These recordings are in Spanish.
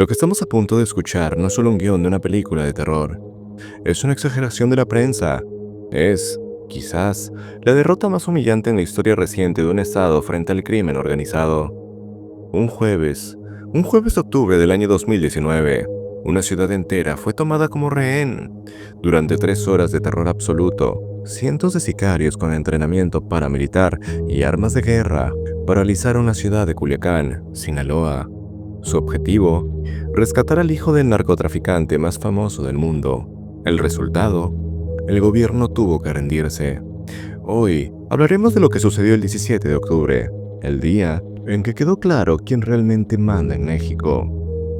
Lo que estamos a punto de escuchar no es solo un guión de una película de terror, es una exageración de la prensa. Es, quizás, la derrota más humillante en la historia reciente de un Estado frente al crimen organizado. Un jueves, un jueves de octubre del año 2019, una ciudad entera fue tomada como rehén. Durante 3 horas de terror absoluto, cientos de sicarios con entrenamiento paramilitar y armas de guerra paralizaron la ciudad de Culiacán, Sinaloa. Su objetivo, rescatar al hijo del narcotraficante más famoso del mundo. El resultado, el gobierno tuvo que rendirse. Hoy hablaremos de lo que sucedió el 17 de octubre, el día en que quedó claro quién realmente manda en México.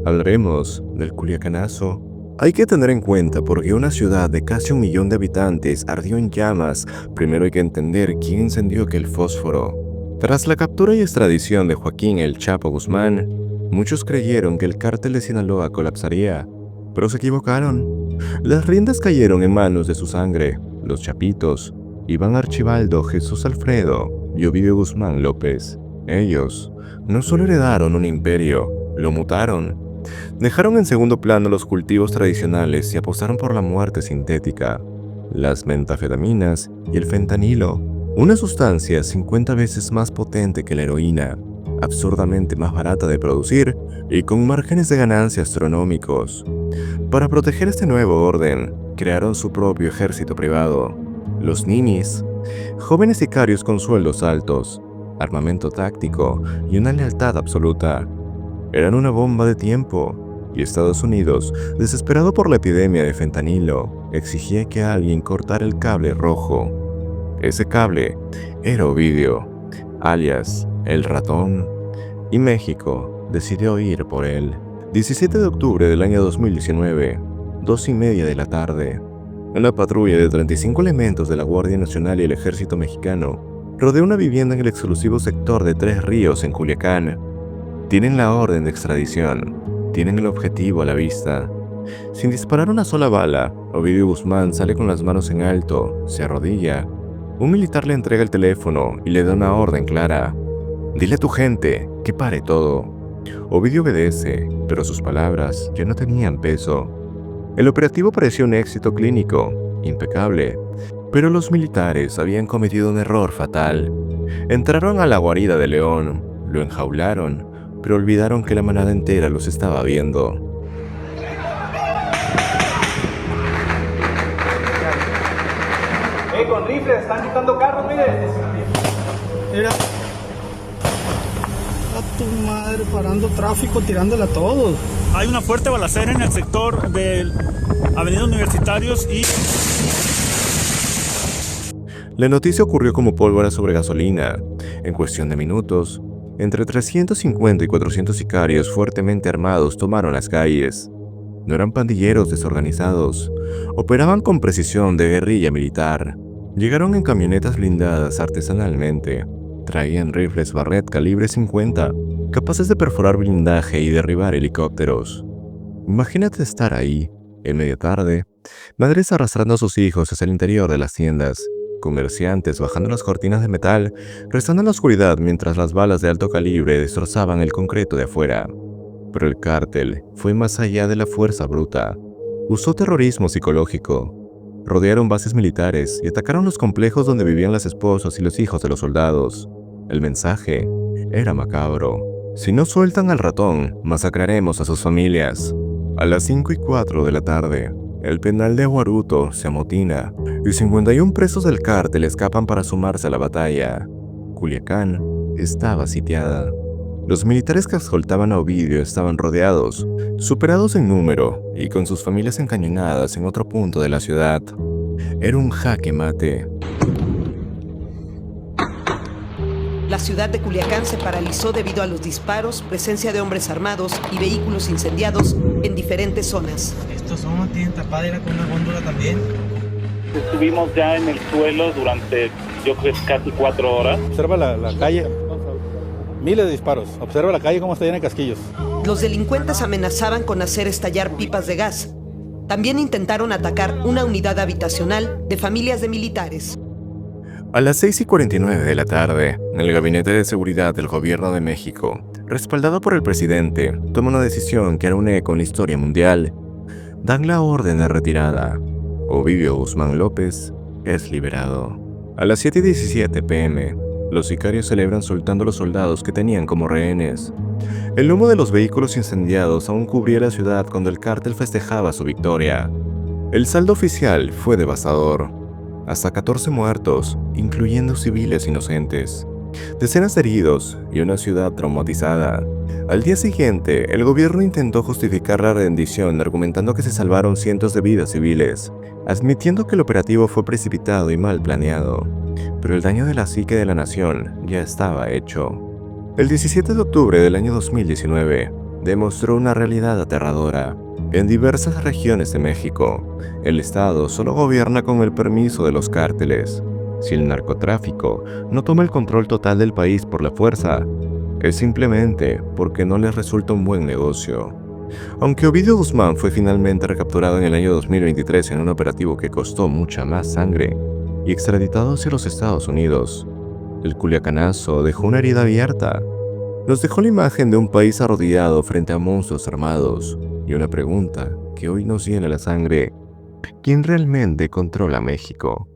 Hablaremos del Culiacanazo. Hay que tener en cuenta por qué una ciudad de casi 1 millón de habitantes ardió en llamas. Primero hay que entender quién encendió aquel fósforo. Tras la captura y extradición de Joaquín El Chapo Guzmán, muchos creyeron que el cártel de Sinaloa colapsaría, pero se equivocaron. Las riendas cayeron en manos de su sangre, los Chapitos, Iván Archibaldo, Jesús Alfredo y Ovidio Guzmán López. Ellos no solo heredaron un imperio, lo mutaron. Dejaron en segundo plano los cultivos tradicionales y apostaron por la muerte sintética, las metanfetaminas y el fentanilo, una sustancia 50 veces más potente que la heroína, absurdamente más barata de producir y con márgenes de ganancia astronómicos. Para proteger este nuevo orden, crearon su propio ejército privado, los ninis, jóvenes sicarios con sueldos altos, armamento táctico y una lealtad absoluta. Eran una bomba de tiempo, y Estados Unidos, desesperado por la epidemia de fentanilo, exigía que alguien cortara el cable rojo. Ese cable era Ovidio, alias El Ratón, y México decidió ir por él. 17 de octubre del año 2019, 2:30 de la tarde. Una patrulla de 35 elementos de la Guardia Nacional y el Ejército Mexicano rodea una vivienda en el exclusivo sector de Tres Ríos en Culiacán. Tienen la orden de extradición, tienen el objetivo a la vista. Sin disparar una sola bala, Ovidio Guzmán sale con las manos en alto, se arrodilla. Un militar le entrega el teléfono y le da una orden clara. Dile a tu gente que pare todo. Ovidio obedece, pero sus palabras ya no tenían peso. El operativo parecía un éxito clínico, impecable, pero los militares habían cometido un error fatal. Entraron a la guarida de León, lo enjaularon, pero olvidaron que la manada entera los estaba viendo. Con rifles, están quitando carros, mire. Era a tu madre parando tráfico, tirándole a todos. Hay una fuerte balacera en el sector de Avenida Universitarios y... La noticia ocurrió como pólvora sobre gasolina. En cuestión de minutos, entre 350 y 400 sicarios fuertemente armados tomaron las calles. No eran pandilleros desorganizados, operaban con precisión de guerrilla militar. Llegaron en camionetas blindadas artesanalmente. Traían rifles Barrett calibre 50, capaces de perforar blindaje y derribar helicópteros. Imagínate estar ahí, en media tarde, madres arrastrando a sus hijos hacia el interior de las tiendas, comerciantes bajando las cortinas de metal, rezando en la oscuridad mientras las balas de alto calibre destrozaban el concreto de afuera. Pero el cártel fue más allá de la fuerza bruta. Usó terrorismo psicológico. Rodearon bases militares y atacaron los complejos donde vivían las esposas y los hijos de los soldados. El mensaje era macabro. Si no sueltan al ratón, masacraremos a sus familias. A las 5:04 de la tarde, el penal de Aguaruto se amotina y 51 presos del cártel escapan para sumarse a la batalla. Culiacán estaba sitiada. Los militares que escoltaban a Ovidio estaban rodeados, superados en número y con sus familias encañonadas en otro punto de la ciudad. Era un jaque mate. La ciudad de Culiacán se paralizó debido a los disparos, presencia de hombres armados y vehículos incendiados en diferentes zonas. Estos son tienen tapadera con una góndola también. Estuvimos ya en el suelo durante, yo creo, casi 4 horas. Observa la calle. Miles de disparos. Observa la calle cómo está llena de casquillos. Los delincuentes amenazaban con hacer estallar pipas de gas. También intentaron atacar una unidad habitacional de familias de militares. A las 6:49 de la tarde, el Gabinete de Seguridad del Gobierno de México respaldado por el presidente, toma una decisión que hará un eco en la historia mundial. Dan la orden de retirada. Ovidio Guzmán López es liberado. A las 7:17 p.m., los sicarios celebran soltando a los soldados que tenían como rehenes. El humo de los vehículos incendiados aún cubría la ciudad cuando el cártel festejaba su victoria. El saldo oficial fue devastador. Hasta 14 muertos, incluyendo civiles inocentes. Decenas de heridos y una ciudad traumatizada. Al día siguiente, el gobierno intentó justificar la rendición argumentando que se salvaron cientos de vidas civiles, admitiendo que el operativo fue precipitado y mal planeado. Pero el daño de la psique de la nación ya estaba hecho. El 17 de octubre del año 2019 demostró una realidad aterradora. En diversas regiones de México, el Estado solo gobierna con el permiso de los cárteles. Si el narcotráfico no toma el control total del país por la fuerza, es simplemente porque no les resulta un buen negocio. Aunque Ovidio Guzmán fue finalmente recapturado en el año 2023 en un operativo que costó mucha más sangre y extraditado hacia los Estados Unidos, el culiacanazo dejó una herida abierta. Nos dejó la imagen de un país arrodillado frente a monstruos armados y una pregunta que hoy nos llena la sangre: ¿quién realmente controla México?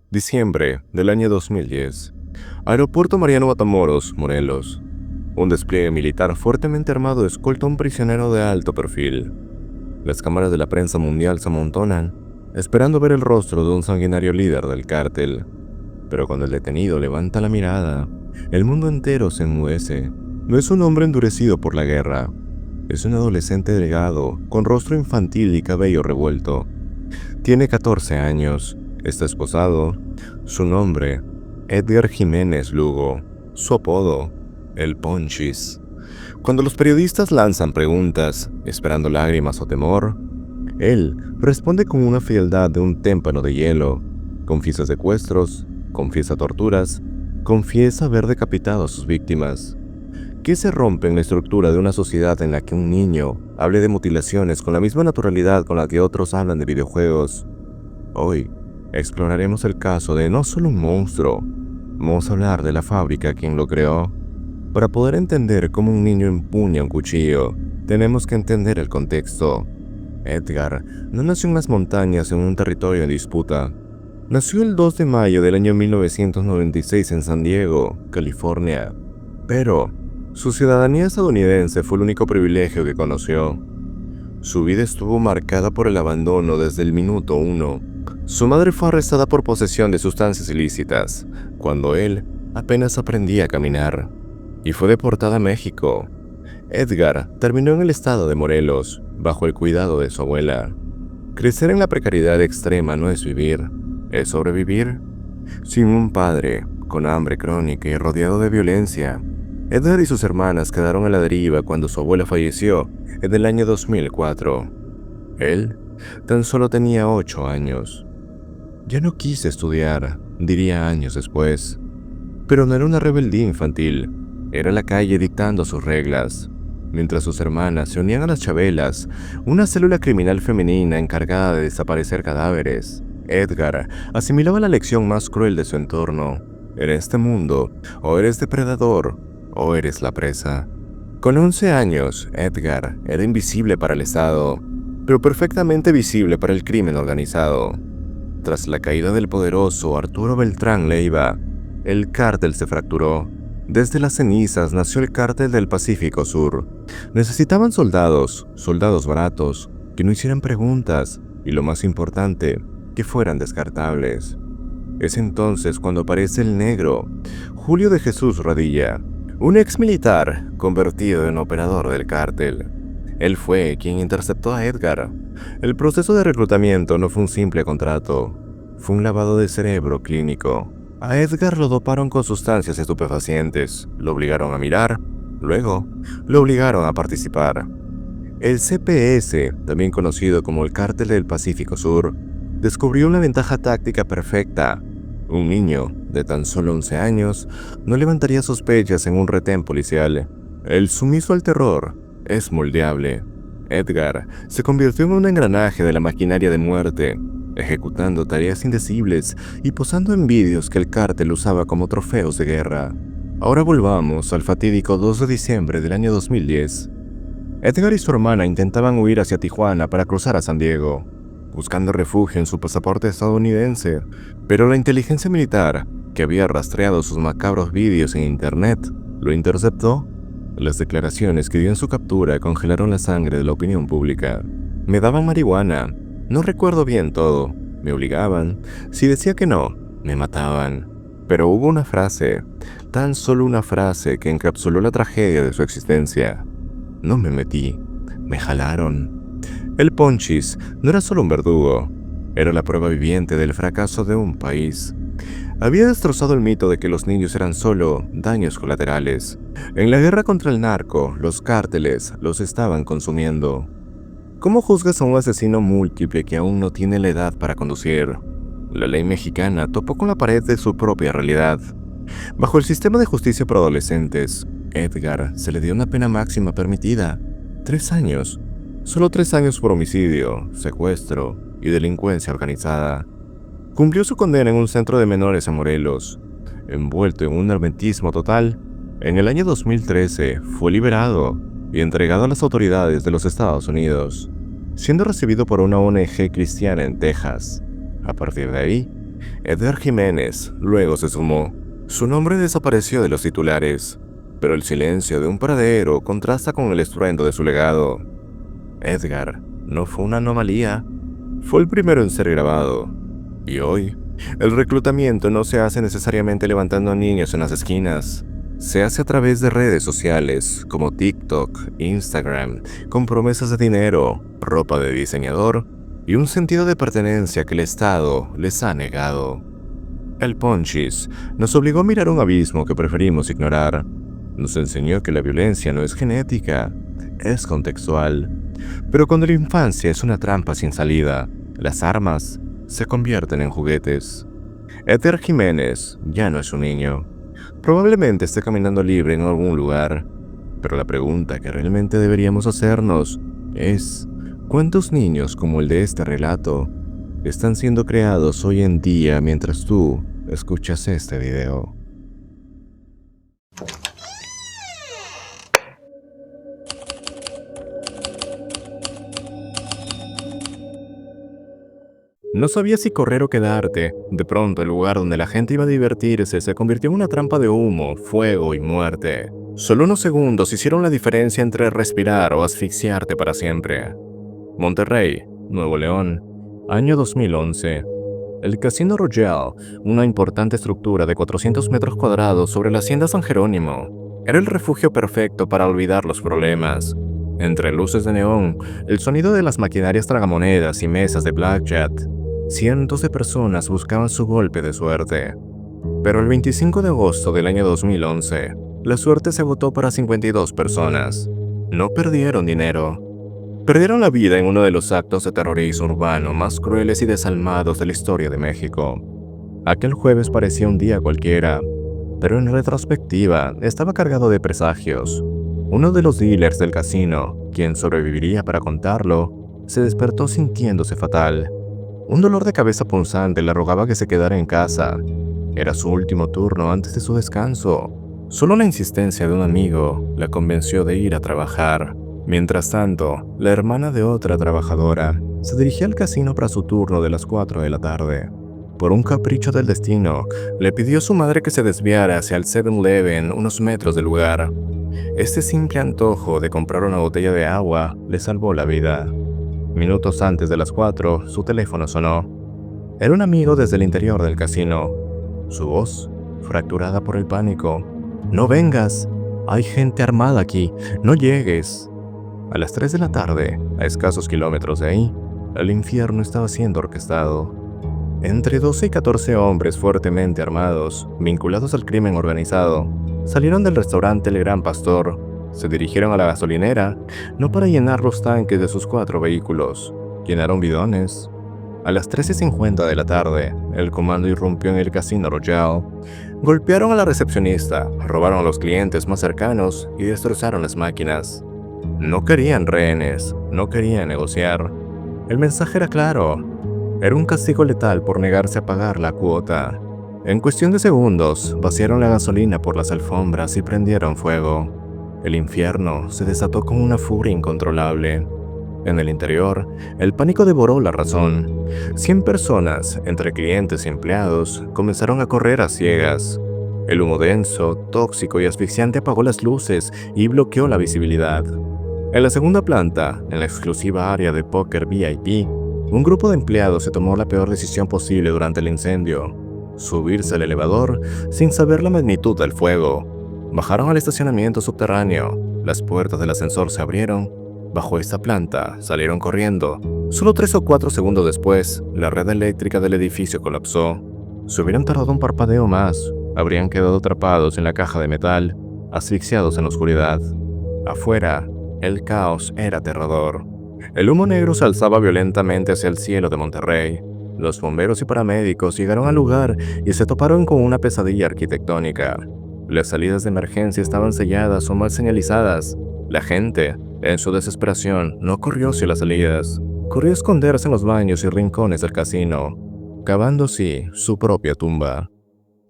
Diciembre del año 2010. Aeropuerto Mariano Matamoros, Morelos. Un despliegue militar fuertemente armado escolta a un prisionero de alto perfil. Las cámaras de la prensa mundial se amontonan, esperando ver el rostro de un sanguinario líder del cártel. Pero cuando el detenido levanta la mirada, el mundo entero se enmudece. No es un hombre endurecido por la guerra. Es un adolescente delgado, con rostro infantil y cabello revuelto. Tiene 14 años. Está esposado. Su nombre, Edgar Jiménez Lugo. Su apodo, el Ponchis. Cuando los periodistas lanzan preguntas, esperando lágrimas o temor, él responde con una frialdad de un témpano de hielo. Confiesa secuestros, confiesa torturas, confiesa haber decapitado a sus víctimas. ¿Qué se rompe en la estructura de una sociedad en la que un niño hable de mutilaciones con la misma naturalidad con la que otros hablan de videojuegos? Hoy exploraremos el caso de no solo un monstruo, vamos a hablar de la fábrica quien lo creó. Para poder entender cómo un niño empuña un cuchillo, tenemos que entender el contexto. Edgar no nació en las montañas en un territorio en disputa. Nació el 2 de mayo del año 1996 en San Diego, California. Pero su ciudadanía estadounidense fue el único privilegio que conoció. Su vida estuvo marcada por el abandono desde el minuto 1. Su madre fue arrestada por posesión de sustancias ilícitas, cuando él apenas aprendía a caminar, y fue deportada a México. Edgar terminó en el estado de Morelos, bajo el cuidado de su abuela. Crecer en la precariedad extrema no es vivir, es sobrevivir. Sin un padre, con hambre crónica y rodeado de violencia, Edgar y sus hermanas quedaron a la deriva cuando su abuela falleció en el año 2004. Él tan solo tenía 8 años. Ya no quise estudiar, diría años después. Pero no era una rebeldía infantil, era la calle dictando sus reglas. Mientras sus hermanas se unían a las Chabelas, una célula criminal femenina encargada de desaparecer cadáveres, Edgar asimilaba la lección más cruel de su entorno. En este mundo, o eres depredador, o eres la presa. Con 11 años, Edgar era invisible para el Estado, pero perfectamente visible para el crimen organizado. Tras la caída del poderoso Arturo Beltrán Leiva, el cártel se fracturó. Desde las cenizas nació el Cártel del Pacífico Sur. Necesitaban soldados baratos, que no hicieran preguntas y, lo más importante, que fueran descartables. Es entonces cuando aparece el negro, Julio de Jesús Radilla, un ex militar convertido en operador del cártel. Él fue quien interceptó a Edgar. El proceso de reclutamiento no fue un simple contrato, fue un lavado de cerebro clínico. A Edgar lo doparon con sustancias estupefacientes, lo obligaron a mirar, luego lo obligaron a participar. El CPS, también conocido como el Cártel del Pacífico Sur, descubrió una ventaja táctica perfecta. Un niño de tan solo 11 años no levantaría sospechas en un retén policial. El sumiso al terror es moldeable. Edgar se convirtió en un engranaje de la maquinaria de muerte, ejecutando tareas indecibles y posando en vídeos que el cártel usaba como trofeos de guerra. Ahora volvamos al fatídico 2 de diciembre del año 2010. Edgar y su hermana intentaban huir hacia Tijuana para cruzar a San Diego, buscando refugio en su pasaporte estadounidense, pero la inteligencia militar, que había rastreado sus macabros vídeos en internet, lo interceptó. Las declaraciones que dio en su captura congelaron la sangre de la opinión pública. Me daban marihuana, no recuerdo bien todo, me obligaban, si decía que no, me mataban. Pero hubo una frase, tan solo una frase que encapsuló la tragedia de su existencia. No me metí, me jalaron. El Ponchis no era solo un verdugo, era la prueba viviente del fracaso de un país. Había destrozado el mito de que los niños eran solo daños colaterales. En la guerra contra el narco, los cárteles los estaban consumiendo. ¿Cómo juzgas a un asesino múltiple que aún no tiene la edad para conducir? La ley mexicana topó con la pared de su propia realidad. Bajo el sistema de justicia para adolescentes, Edgar se le dio una pena máxima permitida: 3 años. Solo 3 años por homicidio, secuestro y delincuencia organizada. Cumplió su condena en un centro de menores en Morelos. Envuelto en un hermetismo total, en el año 2013 fue liberado y entregado a las autoridades de los Estados Unidos, siendo recibido por una ONG cristiana en Texas. A partir de ahí, Edgar Jiménez luego se sumó. Su nombre desapareció de los titulares, pero el silencio de un paradero contrasta con el estruendo de su legado. Edgar no fue una anomalía, fue el primero en ser grabado. Y hoy, el reclutamiento no se hace necesariamente levantando a niños en las esquinas. Se hace a través de redes sociales como TikTok, Instagram, con promesas de dinero, ropa de diseñador y un sentido de pertenencia que el Estado les ha negado. El Ponchis nos obligó a mirar un abismo que preferimos ignorar. Nos enseñó que la violencia no es genética, es contextual. Pero cuando la infancia es una trampa sin salida, las armas se convierten en juguetes. Edgar Jiménez ya no es un niño. Probablemente esté caminando libre en algún lugar, pero la pregunta que realmente deberíamos hacernos es: ¿cuántos niños como el de este relato están siendo creados hoy en día mientras tú escuchas este video? No sabía si correr o quedarte. De pronto, el lugar donde la gente iba a divertirse se convirtió en una trampa de humo, fuego y muerte. Solo unos segundos hicieron la diferencia entre respirar o asfixiarte para siempre. Monterrey, Nuevo León, año 2011. El Casino Royal, una importante estructura de 400 metros cuadrados sobre la hacienda San Jerónimo, era el refugio perfecto para olvidar los problemas. Entre luces de neón, el sonido de las maquinarias tragamonedas y mesas de blackjack, cientos de personas buscaban su golpe de suerte. Pero el 25 de agosto del año 2011, la suerte se agotó para 52 personas. No perdieron dinero. Perdieron la vida en uno de los actos de terrorismo urbano más crueles y desalmados de la historia de México. Aquel jueves parecía un día cualquiera, pero en retrospectiva estaba cargado de presagios. Uno de los dealers del casino, quien sobreviviría para contarlo, se despertó sintiéndose fatal. Un dolor de cabeza punzante le rogaba que se quedara en casa. Era su último turno antes de su descanso. Solo la insistencia de un amigo la convenció de ir a trabajar. Mientras tanto, la hermana de otra trabajadora se dirigía al casino para su turno de las 4 de la tarde. Por un capricho del destino, le pidió a su madre que se desviara hacia el 7-Eleven unos metros del lugar. Este simple antojo de comprar una botella de agua le salvó la vida. Minutos antes de las 4, su teléfono sonó. Era un amigo desde el interior del casino. Su voz, fracturada por el pánico: «No vengas, hay gente armada aquí, no llegues». A las 3 de la tarde, a escasos kilómetros de ahí, el infierno estaba siendo orquestado. Entre 12 y 14 hombres fuertemente armados, vinculados al crimen organizado, salieron del restaurante El Gran Pastor. Se dirigieron a la gasolinera, no para llenar los tanques de sus 4 vehículos. Llenaron bidones. A las 13:50 de la tarde, el comando irrumpió en el Casino Royal. Golpearon a la recepcionista, robaron a los clientes más cercanos y destrozaron las máquinas. No querían rehenes, no querían negociar. El mensaje era claro. Era un castigo letal por negarse a pagar la cuota. En cuestión de segundos, vaciaron la gasolina por las alfombras y prendieron fuego. El infierno se desató con una furia incontrolable. En el interior, el pánico devoró la razón. 100 personas, entre clientes y empleados, comenzaron a correr a ciegas. El humo denso, tóxico y asfixiante apagó las luces y bloqueó la visibilidad. En la segunda planta, en la exclusiva área de póker VIP, un grupo de empleados se tomó la peor decisión posible durante el incendio: subirse al elevador sin saber la magnitud del fuego. Bajaron al estacionamiento subterráneo, las puertas del ascensor se abrieron. Bajo esta planta salieron corriendo. Solo 3 o 4 segundos después, la red eléctrica del edificio colapsó. Si hubieran tardado un parpadeo más, habrían quedado atrapados en la caja de metal, asfixiados en la oscuridad. Afuera, el caos era aterrador. El humo negro se alzaba violentamente hacia el cielo de Monterrey. Los bomberos y paramédicos llegaron al lugar y se toparon con una pesadilla arquitectónica. Las salidas de emergencia estaban selladas o mal señalizadas. La gente, en su desesperación, no corrió hacia las salidas. Corrió a esconderse en los baños y rincones del casino, cavando así su propia tumba.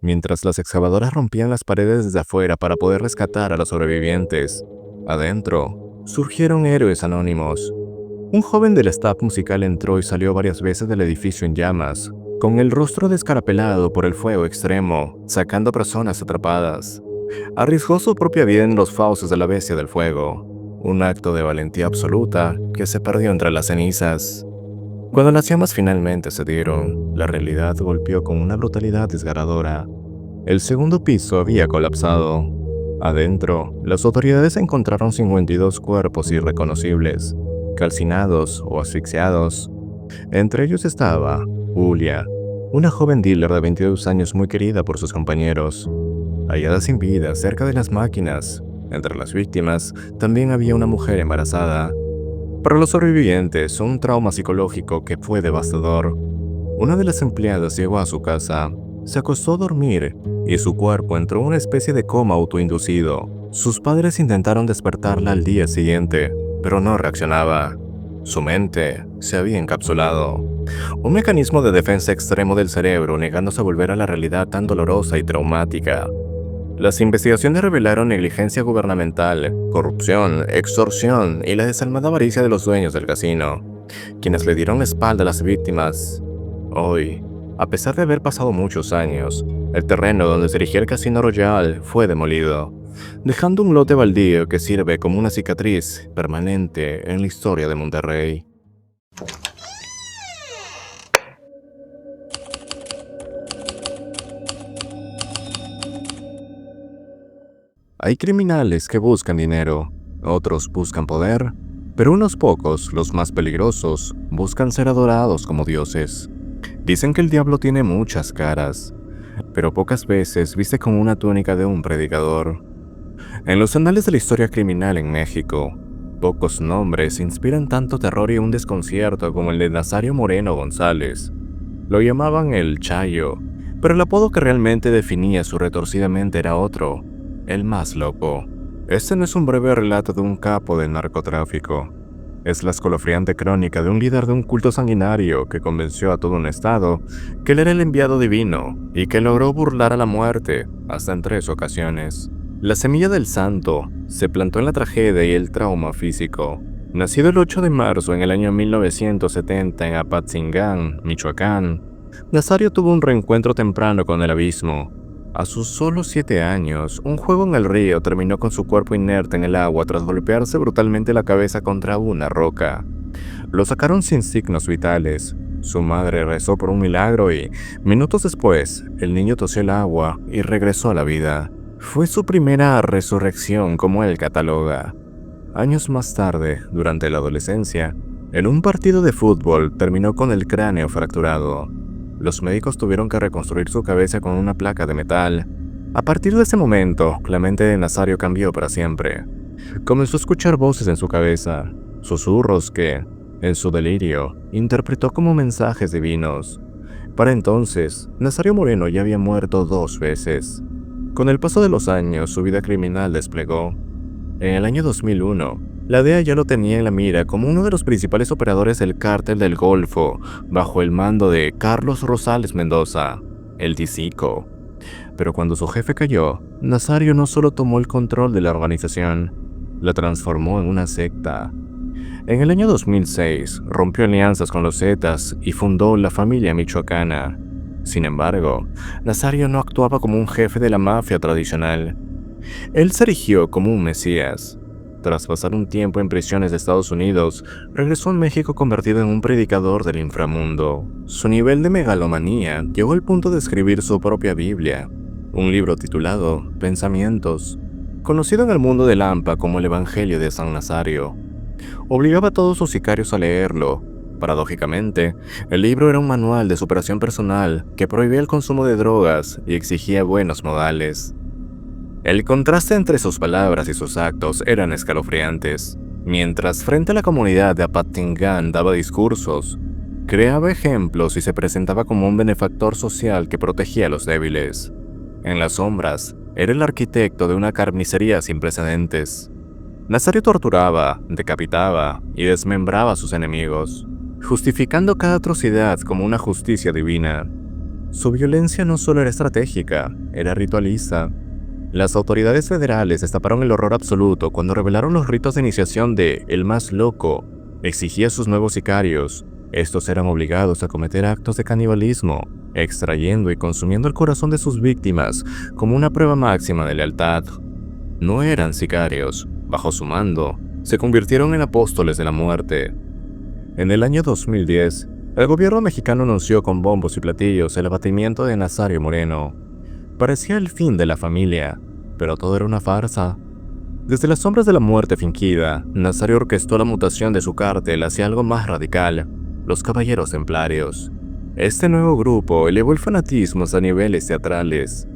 Mientras las excavadoras rompían las paredes desde afuera para poder rescatar a los sobrevivientes, adentro surgieron héroes anónimos. Un joven del staff musical entró y salió varias veces del edificio en llamas, con el rostro descarapelado por el fuego extremo, sacando personas atrapadas. Arriesgó su propia vida en los fauces de la bestia del fuego, un acto de valentía absoluta que se perdió entre las cenizas. Cuando las llamas finalmente cedieron, la realidad golpeó con una brutalidad desgarradora. El segundo piso había colapsado. Adentro, las autoridades encontraron 52 cuerpos irreconocibles, calcinados o asfixiados. Entre ellos estaba Julia, una joven dealer de 22 años muy querida por sus compañeros. Hallada sin vida cerca de las máquinas, entre las víctimas también había una mujer embarazada. Para los sobrevivientes, un trauma psicológico que fue devastador. Una de las empleadas llegó a su casa, se acostó a dormir y su cuerpo entró en una especie de coma autoinducido. Sus padres intentaron despertarla al día siguiente, pero no reaccionaba. Su mente se había encapsulado. Un mecanismo de defensa extremo del cerebro, negándose a volver a la realidad tan dolorosa y traumática. Las investigaciones revelaron negligencia gubernamental, corrupción, extorsión y la desalmada avaricia de los dueños del casino, quienes le dieron la espalda a las víctimas. Hoy, a pesar de haber pasado muchos años, el terreno donde se erigía el Casino Royal fue demolido, dejando un lote baldío que sirve como una cicatriz permanente en la historia de Monterrey. Hay criminales que buscan dinero, otros buscan poder, pero unos pocos, los más peligrosos, buscan ser adorados como dioses. Dicen que el diablo tiene muchas caras, pero pocas veces viste con una túnica de un predicador. En los anales de la historia criminal en México, pocos nombres inspiran tanto terror y un desconcierto como el de Nazario Moreno González. Lo llamaban el Chayo, pero el apodo que realmente definía su retorcida mente era otro: el más loco. Este no es un breve relato de un capo del narcotráfico. Es la escalofriante crónica de un líder de un culto sanguinario que convenció a todo un estado que él era el enviado divino y que logró burlar a la muerte hasta en 3 ocasiones. La semilla del santo se plantó en la tragedia y el trauma físico. Nacido el 8 de marzo en el año 1970 en Apatzingán, Michoacán, Nazario tuvo un reencuentro temprano con el abismo. A sus solo 7 años, un juego en el río terminó con su cuerpo inerte en el agua tras golpearse brutalmente la cabeza contra una roca. Lo sacaron sin signos vitales. Su madre rezó por un milagro y, minutos después, el niño tosió el agua y regresó a la vida. Fue su primera resurrección, como él cataloga. Años más tarde, durante la adolescencia, en un partido de fútbol terminó con el cráneo fracturado. Los médicos tuvieron que reconstruir su cabeza con una placa de metal. A partir de ese momento, la mente de Nazario cambió para siempre. Comenzó a escuchar voces en su cabeza, susurros que, en su delirio, interpretó como mensajes divinos. Para entonces, Nazario Moreno ya había muerto 2 veces. Con el paso de los años, su vida criminal desplegó. En el año 2001, La DEA ya lo tenía en la mira como uno de los principales operadores del Cártel del Golfo, bajo el mando de Carlos Rosales Mendoza, el Tisico. Pero cuando su jefe cayó, Nazario no solo tomó el control de la organización, la transformó en una secta. En el año 2006, rompió alianzas con los Zetas y fundó la familia michoacana. Sin embargo, Nazario no actuaba como un jefe de la mafia tradicional. Él se erigió como un mesías. Tras pasar un tiempo en prisiones de Estados Unidos, regresó a México convertido en un predicador del inframundo. Su nivel de megalomanía llegó al punto de escribir su propia Biblia, un libro titulado Pensamientos, conocido en el mundo del AMPA como el Evangelio de San Nazario. Obligaba a todos sus sicarios a leerlo. Paradójicamente, el libro era un manual de superación personal que prohibía el consumo de drogas y exigía buenos modales. El contraste entre sus palabras y sus actos eran escalofriantes. Mientras frente a la comunidad de Apatingán daba discursos, creaba ejemplos y se presentaba como un benefactor social que protegía a los débiles. En las sombras, era el arquitecto de una carnicería sin precedentes. Nazario torturaba, decapitaba y desmembraba a sus enemigos, justificando cada atrocidad como una justicia divina. Su violencia no solo era estratégica, era ritualista. Las autoridades federales destaparon el horror absoluto cuando revelaron los ritos de iniciación de El Más Loco. Exigía a sus nuevos sicarios. Estos eran obligados a cometer actos de canibalismo, extrayendo y consumiendo el corazón de sus víctimas como una prueba máxima de lealtad. No eran sicarios. Bajo su mando, se convirtieron en apóstoles de la muerte. En el año 2010, el gobierno mexicano anunció con bombos y platillos el abatimiento de Nazario Moreno. Parecía el fin de la familia, pero todo era una farsa. Desde las sombras de la muerte fingida, Nazario orquestó la mutación de su cártel hacia algo más radical, los Caballeros Templarios. Este nuevo grupo elevó el fanatismo hasta niveles teatrales.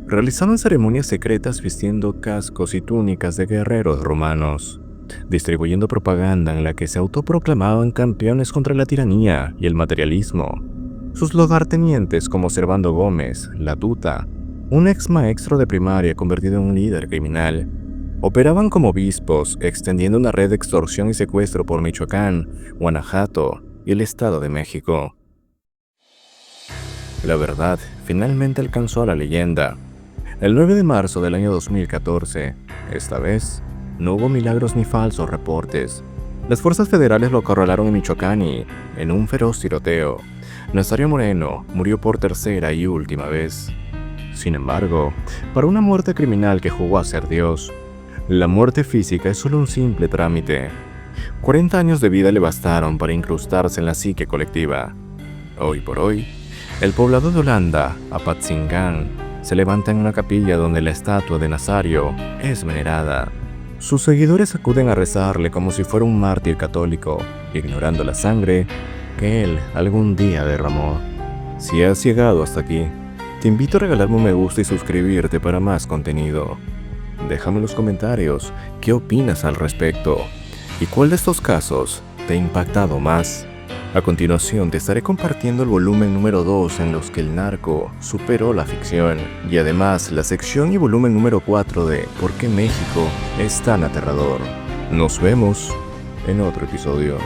Realizaban ceremonias secretas vistiendo cascos y túnicas de guerreros romanos, distribuyendo propaganda en la que se autoproclamaban campeones contra la tiranía y el materialismo. Sus lugartenientes como Servando Gómez, La Tuta, un ex maestro de primaria convertido en un líder criminal, operaban como obispos, extendiendo una red de extorsión y secuestro por Michoacán, Guanajuato y el Estado de México. La verdad finalmente alcanzó a la leyenda. El 9 de marzo del año 2014, esta vez, no hubo milagros ni falsos reportes. Las fuerzas federales lo acorralaron en Michoacán y, en un feroz tiroteo, Nazario Moreno murió por tercera y última vez. Sin embargo, para una muerte criminal que jugó a ser Dios, la muerte física es solo un simple trámite. 40 años de vida le bastaron para incrustarse en la psique colectiva. Hoy por hoy, el poblado de Holanda, Apatzingán, se levanta en una capilla donde la estatua de Nazario es venerada. Sus seguidores acuden a rezarle como si fuera un mártir católico, ignorando la sangre que él algún día derramó. Si has llegado hasta aquí, te invito a regalarme un me gusta y suscribirte para más contenido. Déjame en los comentarios qué opinas al respecto y cuál de estos casos te ha impactado más. A continuación te estaré compartiendo el volumen número 2 en los que el narco superó la ficción y además la sección y volumen número 4 de ¿Por qué México es tan aterrador? Nos vemos en otro episodio.